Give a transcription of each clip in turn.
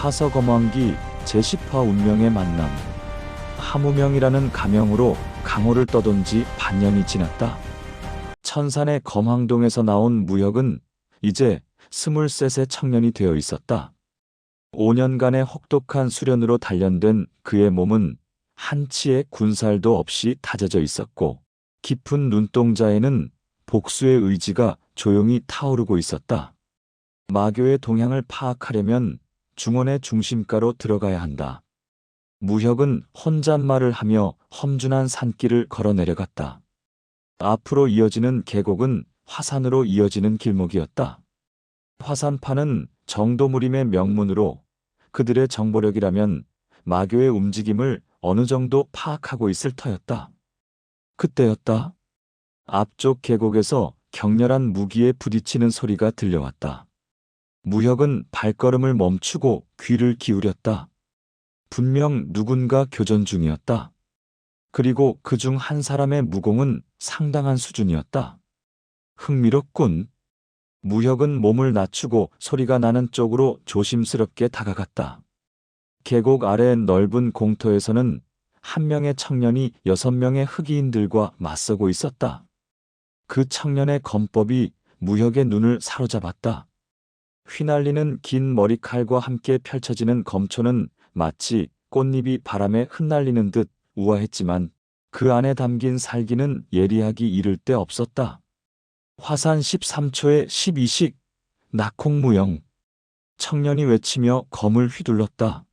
사서검왕기 제10화 운명의 만남. 하무명이라는 가명으로 강호를 떠돈 지 반년이 지났다. 천산의 검황동에서 나온 무혁은 이제 23세 청년이 되어 있었다. 5년간의 혹독한 수련으로 단련된 그의 몸은 한치의 군살도 없이 다져져 있었고, 깊은 눈동자에는 복수의 의지가 조용히 타오르고 있었다. 마교의 동향을 파악하려면 중원의 중심가로 들어가야 한다. 무혁은 혼잣말을 하며 험준한 산길을 걸어 내려갔다. 앞으로 이어지는 계곡은 화산으로 이어지는 길목이었다. 화산파는 정도무림의 명문으로 그들의 정보력이라면 마교의 움직임을 어느 정도 파악하고 있을 터였다. 그때였다. 앞쪽 계곡에서 격렬한 무기에 부딪히는 소리가 들려왔다. 무혁은 발걸음을 멈추고 귀를 기울였다. 분명 누군가 교전 중이었다. 그리고 그중 한 사람의 무공은 상당한 수준이었다. 흥미롭군. 무혁은 몸을 낮추고 소리가 나는 쪽으로 조심스럽게 다가갔다. 계곡 아래 넓은 공터에서는 한 명의 청년이 6명의 흑이인들과 맞서고 있었다. 그 청년의 검법이 무혁의 눈을 사로잡았다. 휘날리는 긴 머리칼과 함께 펼쳐지는 검초는 마치 꽃잎이 바람에 흩날리는 듯 우아했지만 그 안에 담긴 살기는 예리하기 이를 데 없었다. 화산 13초의 12식, 낙홍무영. 청년이 외치며 검을 휘둘렀다.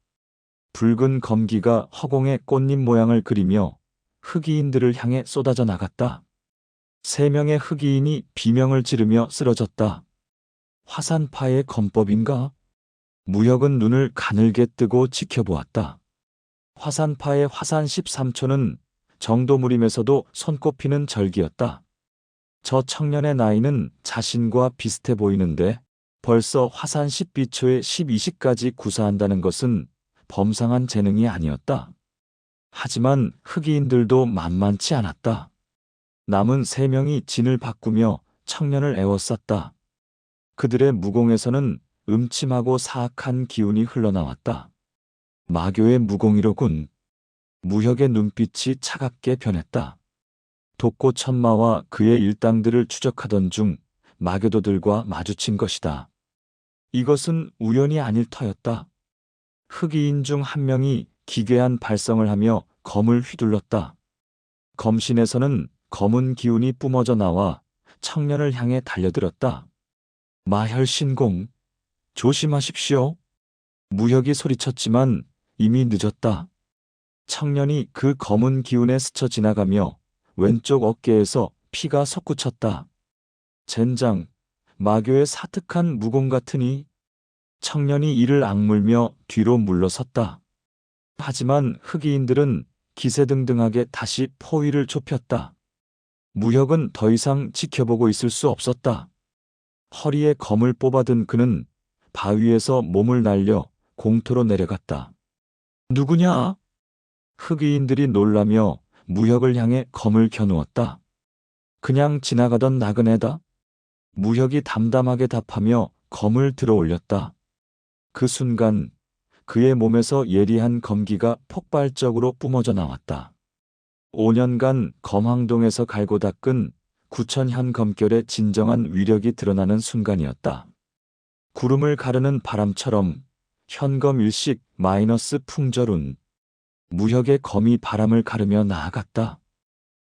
붉은 검기가 허공에 꽃잎 모양을 그리며 흑이인들을 향해 쏟아져 나갔다. 3명의 흑이인이 비명을 지르며 쓰러졌다. 화산파의 검법인가? 무혁은 눈을 가늘게 뜨고 지켜보았다. 화산파의 화산 13초는 정도무림에서도 손꼽히는 절기였다. 저 청년의 나이는 자신과 비슷해 보이는데 벌써 화산 12초의 12시까지 구사한다는 것은 범상한 재능이 아니었다. 하지만 흑이인들도 만만치 않았다. 남은 3명이 진을 바꾸며 청년을 애워쌌다. 그들의 무공에서는 음침하고 사악한 기운이 흘러나왔다. 마교의 무공이로군. 무혁의 눈빛이 차갑게 변했다. 독고천마와 그의 일당들을 추적하던 중 마교도들과 마주친 것이다. 이것은 우연이 아닐 터였다. 흑이인 중 한 명이 기괴한 발성을 하며 검을 휘둘렀다. 검신에서는 검은 기운이 뿜어져 나와 청년을 향해 달려들었다. 마혈신공, 조심하십시오. 무혁이 소리쳤지만 이미 늦었다. 청년이 그 검은 기운에 스쳐 지나가며 왼쪽 어깨에서 피가 솟구쳤다. 젠장, 마교의 사특한 무공 같으니. 청년이 이를 악물며 뒤로 물러섰다. 하지만 흑이인들은 기세등등하게 다시 포위를 좁혔다. 무혁은 더 이상 지켜보고 있을 수 없었다. 허리에 검을 뽑아든 그는 바위에서 몸을 날려 공터로 내려갔다. 누구냐? 흑이인들이 놀라며 무혁을 향해 검을 겨누었다. 그냥 지나가던 나그네다. 무혁이 담담하게 답하며 검을 들어 올렸다. 그 순간 그의 몸에서 예리한 검기가 폭발적으로 뿜어져 나왔다. 5년간 검황동에서 갈고 닦은 9,000현 검결의 진정한 위력이 드러나는 순간이었다. 구름을 가르는 바람처럼 현검 일식 마이너스 풍절운. 무혁의 검이 바람을 가르며 나아갔다.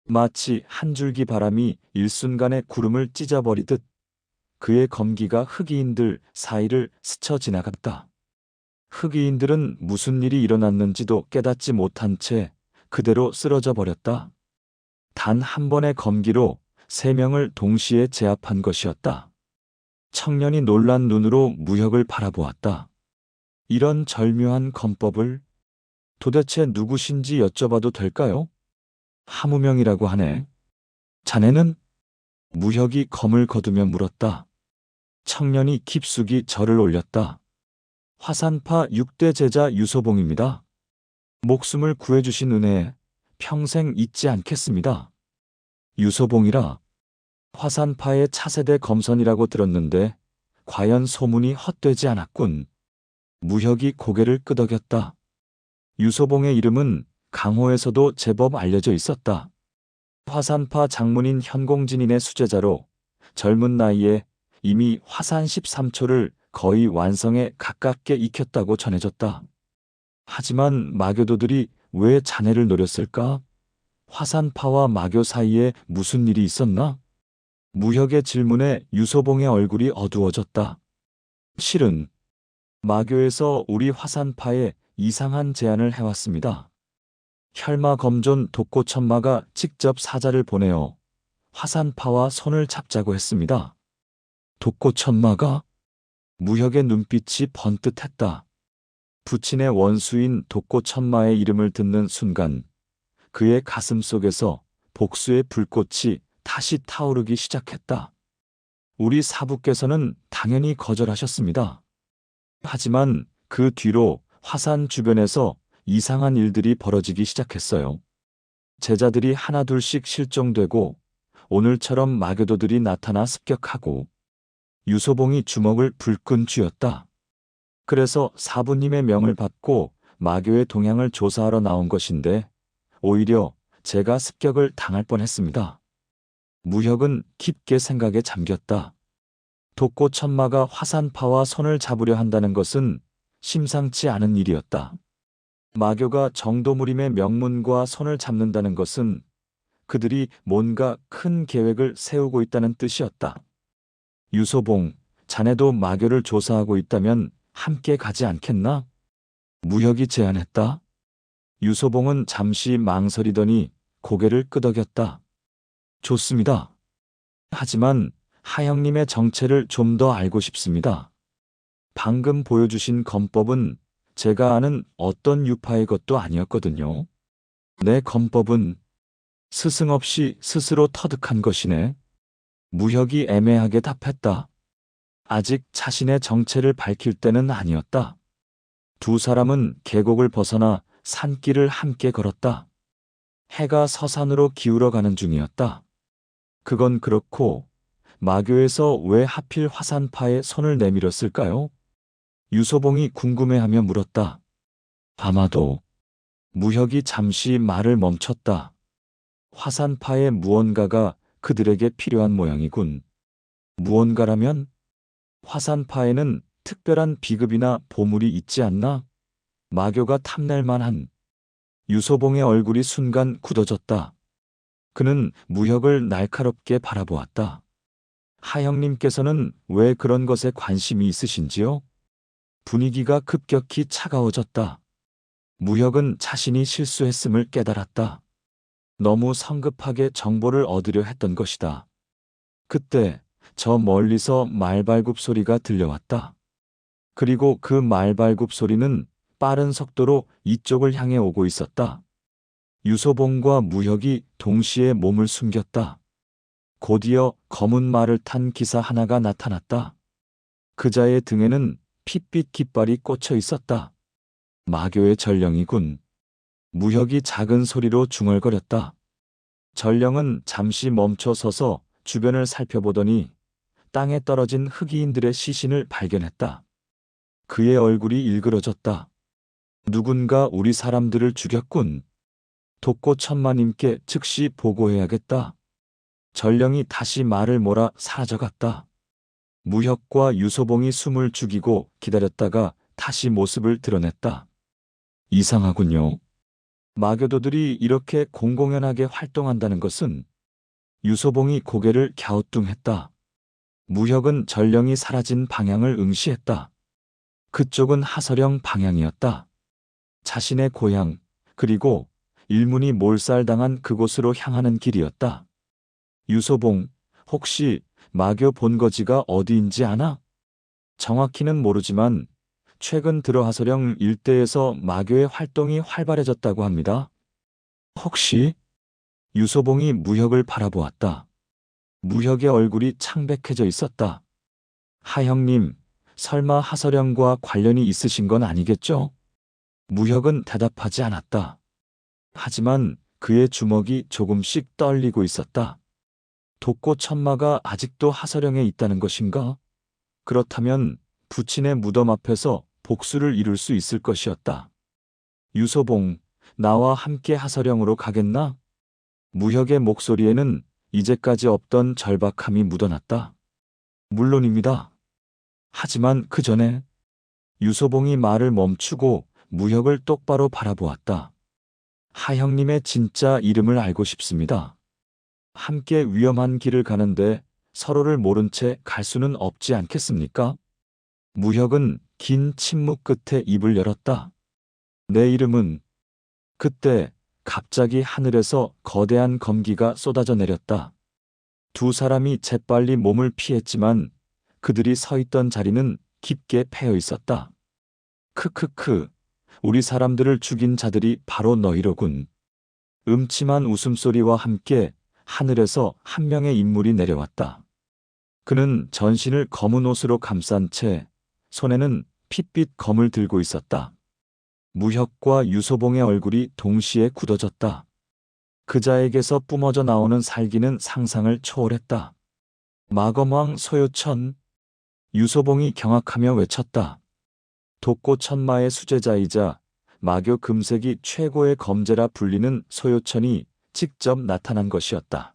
마치 한 줄기 바람이 일순간에 구름을 찢어버리듯 그의 검기가 흑이인들 사이를 스쳐 지나갔다. 흑이인들은 무슨 일이 일어났는지도 깨닫지 못한 채 그대로 쓰러져 버렸다. 단 한 번의 검기로 3명을 동시에 제압한 것이었다. 청년이 놀란 눈으로 무혁을 바라보았다. 이런 절묘한 검법을 도대체 누구신지 여쭤봐도 될까요? 하무명이라고 하네. 자네는? 무혁이 검을 거두며 물었다. 청년이 깊숙이 절을 올렸다. 화산파 6대 제자 유소봉입니다. 목숨을 구해주신 은혜에 평생 잊지 않겠습니다. 유소봉이라. 화산파의 차세대 검선이라고 들었는데 과연 소문이 헛되지 않았군. 무혁이 고개를 끄덕였다. 유소봉의 이름은 강호에서도 제법 알려져 있었다. 화산파 장문인 현공진인의 수제자로 젊은 나이에 이미 화산 13초를 거의 완성에 가깝게 익혔다고 전해졌다. 하지만 마교도들이 왜 자네를 노렸을까? 화산파와 마교 사이에 무슨 일이 있었나? 무혁의 질문에 유소봉의 얼굴이 어두워졌다. 실은 마교에서 우리 화산파에 이상한 제안을 해왔습니다. 혈마검존 독고천마가 직접 사자를 보내어 화산파와 손을 잡자고 했습니다. 독고천마가? 무혁의 눈빛이 번뜩했다. 부친의 원수인 독고천마의 이름을 듣는 순간 그의 가슴 속에서 복수의 불꽃이 다시 타오르기 시작했다. 우리 사부께서는 당연히 거절하셨습니다. 하지만 그 뒤로 화산 주변에서 이상한 일들이 벌어지기 시작했어요. 제자들이 하나둘씩 실종되고 오늘처럼 마교도들이 나타나 습격하고 유소봉이 주먹을 불끈 쥐었다. 그래서 사부님의 명을 받고 마교의 동향을 조사하러 나온 것인데 오히려 제가 습격을 당할 뻔했습니다. 무혁은 깊게 생각에 잠겼다. 독고천마가 화산파와 손을 잡으려 한다는 것은 심상치 않은 일이었다. 마교가 정도무림의 명문과 손을 잡는다는 것은 그들이 뭔가 큰 계획을 세우고 있다는 뜻이었다. 유소봉, 자네도 마교를 조사하고 있다면 함께 가지 않겠나? 무혁이 제안했다. 유소봉은 잠시 망설이더니 고개를 끄덕였다. 좋습니다. 하지만 하영님의 정체를 좀 더 알고 싶습니다. 방금 보여주신 검법은 제가 아는 어떤 유파의 것도 아니었거든요. 내 검법은 스승 없이 스스로 터득한 것이네. 무혁이 애매하게 답했다. 아직 자신의 정체를 밝힐 때는 아니었다. 두 사람은 계곡을 벗어나 산길을 함께 걸었다. 해가 서산으로 기울어 가는 중이었다. 그건 그렇고 마교에서 왜 하필 화산파에 손을 내밀었을까요? 유소봉이 궁금해하며 물었다. 아마도. 무혁이 잠시 말을 멈췄다. 화산파의 무언가가 그들에게 필요한 모양이군. 무언가라면? 화산파에는 특별한 비급이나 보물이 있지 않나? 마교가 탐낼 만한. 유소봉의 얼굴이 순간 굳어졌다. 그는 무혁을 날카롭게 바라보았다. 하영님께서는 왜 그런 것에 관심이 있으신지요? 분위기가 급격히 차가워졌다. 무혁은 자신이 실수했음을 깨달았다. 너무 성급하게 정보를 얻으려 했던 것이다. 그때 저 멀리서 말발굽 소리가 들려왔다. 그리고 그 말발굽 소리는 빠른 속도로 이쪽을 향해 오고 있었다. 유소봉과 무혁이 동시에 몸을 숨겼다. 곧이어 검은 말을 탄 기사 하나가 나타났다. 그자의 등에는 핏빛 깃발이 꽂혀 있었다. 마교의 전령이군. 무혁이 작은 소리로 중얼거렸다. 전령은 잠시 멈춰 서서 주변을 살펴보더니 땅에 떨어진 흑이인들의 시신을 발견했다. 그의 얼굴이 일그러졌다. 누군가 우리 사람들을 죽였군. 독고천마님께 즉시 보고해야겠다. 전령이 다시 말을 몰아 사라져갔다. 무혁과 유소봉이 숨을 죽이고 기다렸다가 다시 모습을 드러냈다. 이상하군요. 마교도들이 이렇게 공공연하게 활동한다는 것은. 유소봉이 고개를 갸우뚱했다. 무혁은 전령이 사라진 방향을 응시했다. 그쪽은 하서령 방향이었다. 자신의 고향, 그리고 일문이 몰살당한 그곳으로 향하는 길이었다. 유소봉, 혹시 마교 본거지가 어디인지 아나? 정확히는 모르지만 최근 들어 하서령 일대에서 마교의 활동이 활발해졌다고 합니다. 혹시? 유소봉이 무혁을 바라보았다. 무혁의 얼굴이 창백해져 있었다. 하형님, 설마 하서령과 관련이 있으신 건 아니겠죠? 무혁은 대답하지 않았다. 하지만 그의 주먹이 조금씩 떨리고 있었다. 독고천마가 아직도 하서령에 있다는 것인가? 그렇다면 부친의 무덤 앞에서 복수를 이룰 수 있을 것이었다. 유소봉, 나와 함께 하서령으로 가겠나? 무혁의 목소리에는 이제까지 없던 절박함이 묻어났다. 물론입니다. 하지만 그 전에 유소봉이 말을 멈추고 무혁을 똑바로 바라보았다. 하형님의 진짜 이름을 알고 싶습니다. 함께 위험한 길을 가는데 서로를 모른 채 갈 수는 없지 않겠습니까? 무혁은 긴 침묵 끝에 입을 열었다. 내 이름은... 그때 갑자기 하늘에서 거대한 검기가 쏟아져 내렸다. 두 사람이 재빨리 몸을 피했지만 그들이 서 있던 자리는 깊게 패여 있었다. 크크크, 우리 사람들을 죽인 자들이 바로 너희로군. 음침한 웃음소리와 함께 하늘에서 한 명의 인물이 내려왔다. 그는 전신을 검은 옷으로 감싼 채 손에는 핏빛 검을 들고 있었다. 무혁과 유소봉의 얼굴이 동시에 굳어졌다. 그자에게서 뿜어져 나오는 살기는 상상을 초월했다. 마검왕 소요천. 유소봉이 경악하며 외쳤다. 독고천마의 수제자이자 마교 금색이 최고의 검제라 불리는 소요천이 직접 나타난 것이었다.